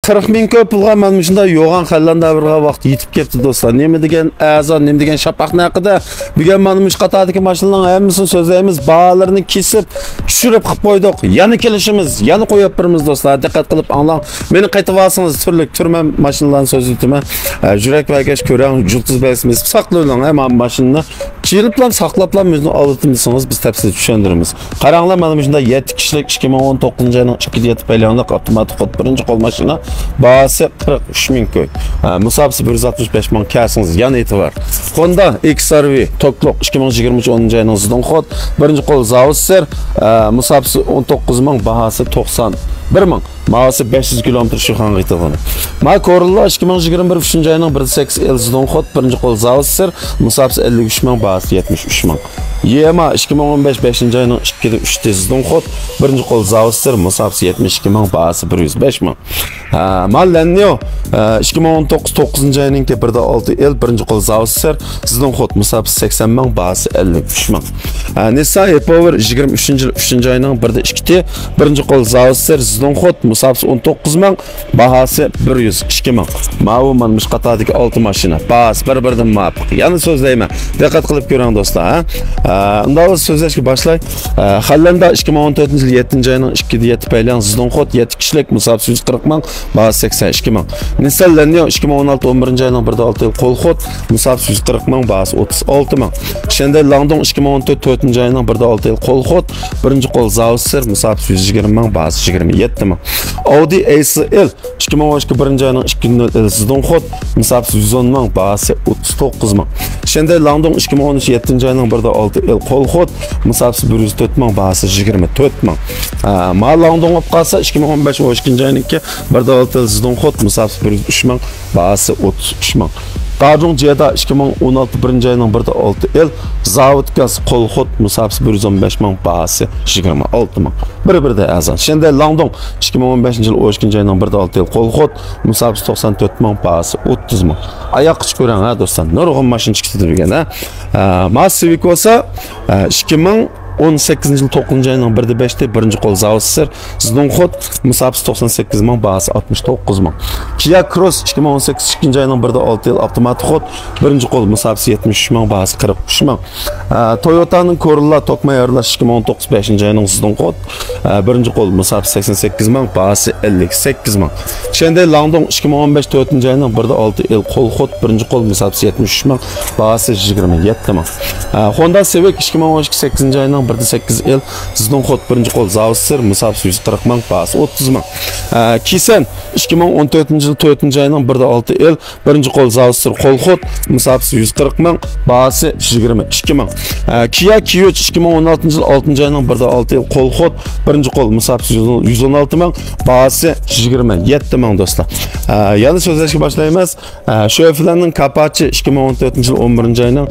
40 bin köp pulga mana shunda yo'g'on xallan davrga vaqt yetib ketdi do'stlar. Nima degan azon, nima degan shapaqni haqida bugun mana shu qatardagi mashinalarning hammasini so'zlaymiz, baholarini kesib, tushirib qilib qo'ydik. Yana kelishimiz, yana qo'yib birimiz do'stlar. Diqqat qilib anglang. Meni qaytib olsangiz turma mashinalarni so'z aytaman. Yurak vagash ko'rang, jultiz basimiz saqlaylang hamma mashinani. Chiliblan saqlablan bizni olitimiz biz tafsil tushundiramiz. Qaranglar mana shunda 7 kishilik 2019-yilning 2 paylanliq avtomatik kod birinchi qo'l mashina bahası 43 bin köy. Musabsi 165 bin kəsiniz yan etibar. Honda XR-V Toklok 2023 10-cu ayının zidon kod. Birinci qol Zavusser Musabsi 19 bin bahası 91 bin. Mağası 500 km şuhan qıytığını. Ma Corolla 2021 3-cü ayının 1.8 zidon kod. Birinci qol Zavusser Musabsi 53 bin bahası 73 bin. Yema 2015 5-ci ayının 2.3 zidon kod. Birinci qol Zavusser Musabsi 72 bin bahası 105 bin. Mallenio 2019 9-cu ayının 1.6 birinci qol Zavusser zidon kod Musabsi 80 bin bahası 53 bin. Nissan E-Power 23-cü ayının 1.2 birinci qol Zavusser zidon kod Musabsi 19 bin bahası 102 bin. Ma'lumlanmış qatardagi 6 mashina. Bahası bir-biridan muvofiq. Yana so'zlayman. Diqqat qilib ko'ring do'stlar. Unda so'zlashga boshlay. Xallanda 2014-yil 7-ci ayının 2.7 paylan zidon kod 7 kishilik Musabsi 140 bin bahası 82 bin. Nissan Lenio 2016 11-ci ayının 1.6 qo'l kod Musabsi 140 bin bahası 36 bin. Hyundai Langdong 2014 4-ci ayının 1.6 qo'l kod birinci qol Zavusser Musabsi 120 bin bahası 27 bin. Audi A6L 2012 1-ci ayının 2.0 zidon kod Musabsi 110 bin bahası 39 bin. Hyundai Langdong 2013 7-ci ayının 1.6 qo'l kod Musabsi 104 bin bahası 24 bin. Ma Langdong olib qalsa 2015 12-ci ayının 1.6 zidon kod Musabsi 103 bin bahası 33 bin. Dajong Jeda 2016 1-ci ayının 1.6 Zavod Gaz qo'l kod Musabsi 115 bin bahası 26 bin. Bir-birde azan. Hyundai Langdong 2015-yil 12-ci ayının 1.6 qo'l kod Musabsi 94 bin bahası 30 bin. Ayak iç ko'rang ha do'stlar. Nurg'un mashina chiqdi degan ha. Civic bo'lsa 2018-yil 9-cu ayının 1.5 birinci qol Zavusser zidon kod Musabsi 98 bin bahası 69 bin. Kia Cross 2018 2-ci ayının 1.6 avtomatik kod birinci qol Musabsi 73 bin bahası 43 bin. Toyota'nın Corolla tokma ayarlash 2019 5-ci ayının zidon kod birinci qol Musabsi 88 bin bahası 58 bin. Hyundai Langdong 2015 4-ci ayının 1.6 qo'l kod birinci qol Musabsi 73 bin bahası 27 bin. Honda Civic 2012 8-ci ayının 1.8 zidon kod birinci qol Zavusser Musabsi 140 bin bahası 30 bin. Kisen 2014-yil 4-ci ayının 1.6 birinci qol Zavusser qo'l kod Musabsi 140 bin bahası 22 bin. Kia Q3 2016-yil 6-ci ayının 1.6 qo'l kod birinci qol Musabsi 116 bin bahası 27 bin do'stlar. Yana so'zlashga boshlaymiz. Şoförlarning Apache 2014-yil 11-ci ayının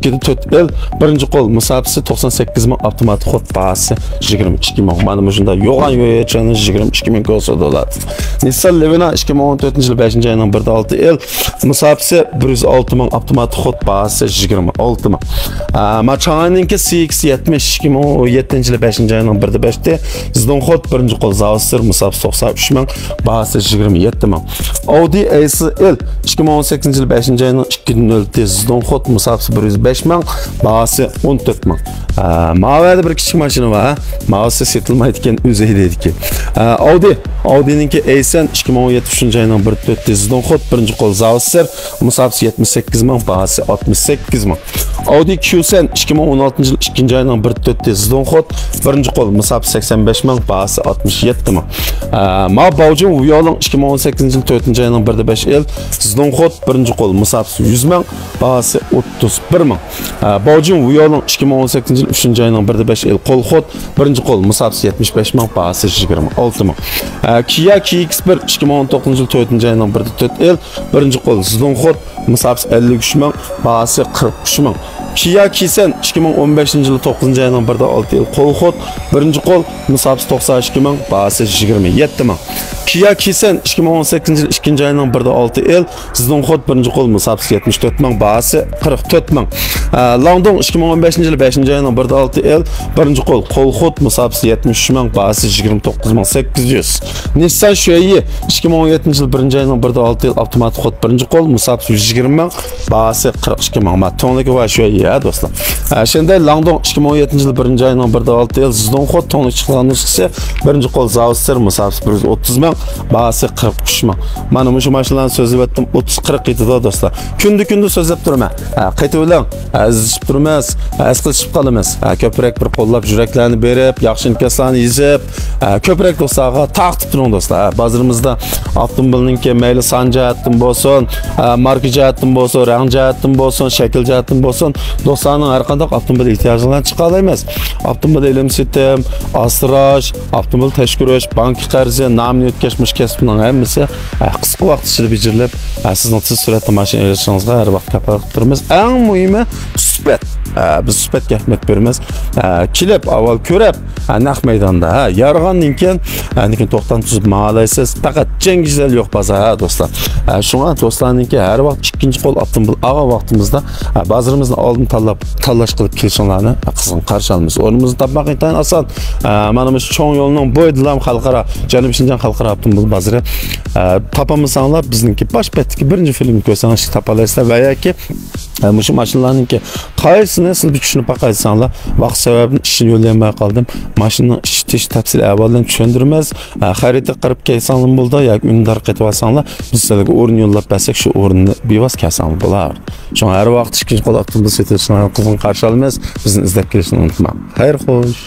2.4 birinci qol Musabsi 98 bin avtomatik kod bahası 22 bin. Mana shunda yo'g'on yo'yachani 22 bin ko'sa bo'ladi. Nissan Levina 2014-yil 5-ci ayının 1.6 Musabsi 106 bin avtomatik kod bahası 26 bin. Machani'ninki CX-70 2017-yil 5-ci ayının 1.5 zidon kod birinci qol Zavusser Musabsi 93 bin bahası 27 bin. Audi A6L 2018-yil 5-ci ayının 2.0 zidon kod Musabsi 105 bin bahası 14 bin. Mavada bir kichik mashina var. Mavasi setilmaydigan o'zaydi ki. Audi'ninki A7 2017 3-ci ayının 1.4 zidon kod birinci qol Zavusser Musabsi 78 bin bahası 68 bin. Audi Q7 2016-yil 2-ci ayının 1.4 zidon kod birinci qol Musabsi 85 bin bahası 67 bin. Ma Baojun Vuyolong 2018-yil 4-ci ayının 1.5 zidon kod birinci qol Musabsi 100 bin bahası 31 bin. Baojun Vuyolong 2018-yil 3-ci ayının 1.5 qo'l kod birinci qol Musabsi 75 bin bahası 26 bin. Kia KX1 2019-yil 4-ci ayının 1.4 birinci qol zidon kod Musabsi 53 bin bahası 43 bin. Kia Kisen 2015-yil 9-ci ayının 1.6 qo'l kod birinci qol Musabsi 92 bin bahası 27 bin. Kia Kisen 2018 yıl 2. ayının 1'de 6 el, sizden kod 1. kol musabısı 74 min, bahası 44 min. Langdong 2015 yıl 5. ayının 1'de 6 el, 1. kol kod musabısı 73 min, bahası 29 min 800. Nissan Shuai 2017 yıl 1. ayının 1'de 6 el, avtomatik kod 1. kol musabısı 120 min, bahası 42 min. Tonlaki var Shuai ya dostlar. Şimdi Langdong 2017 yıl 1. ayının 1'de 6 el, sizden kod tonlaki çıkılanırsa 1. kol Zavster musabısı 130 min, bahası 43 min. Mana şu maşınların sözü ettim 30-40 yedi dostlar. Kündü sözlep durma. Qaytib olang, azishib turmas, asqilishib qolamiz. Ko'proq bir qo'llab yuraklarni berib, yaxshi inkaslarni yezib, ko'proq do'stlarga taqtib turing do'stlar. Bazorimizda avtomobilninki mayli son jihatdan bo'lsin, marka jihatdan bo'lsin, rang jihatdan bo'lsin, shakl jihatdan bo'lsin, do'stlarning har qanday avtomobil ehtiyojlarini chiqa olamiz. Avtomobil ilm sitem, asrash, avtomobil tashkilish, bank qarzi, namni o'tkazmish kasbning hammasi qisqa vaqt ichida bejirilib, sizning tez suratda mashina erishishingizga har vaqt kafolat qilamiz. Eng muhimi suhbat. Biz suhbatga ahamiyat beramiz. Kelib, avval ko'rib, naq maydonda, yarg'andan keyin, lekin to'xtam tuzib ma'laysiz. Faqat jangizlar yo'q bozor, do'stlar. Shunga do'stlarningki har vaqt ikkinchi qo'l avtomobil ag'a vaqtimizda bozorimizni oldin tanlash qilib kelishinglarni qizg'in qarshi olamiz. O'rnimizni topmoq intayin oson. Mana shu cho'ng yo'lning bo'yida xalqaro, Janubiy Shinjon xalqaro avtomobil bozori topamizsanglar bizningki bosh betdagi birinchi filmni ko'rsangiz topalasizlar va yoki şu maşınlarınki qaysini siz bir tushunib baqaysanglar, vaqt sababini ishni yo'llamay qoldim. Mashinani ishlatish tafsil avvaldan tushundiramiz. Xarita qirib kelsanglar bo'ldi yoki undar qetib olsanglar, biz sizlarga o'rin yo'llab bersak, shu o'rinni bevos kelsanglar bo'lar. Shunga har vaqt ikkinchi qo'l avtomobil sotishni qizg'in qarshi olamiz. Bizni izlab kelishni unutmang. Xayr, xo'sh.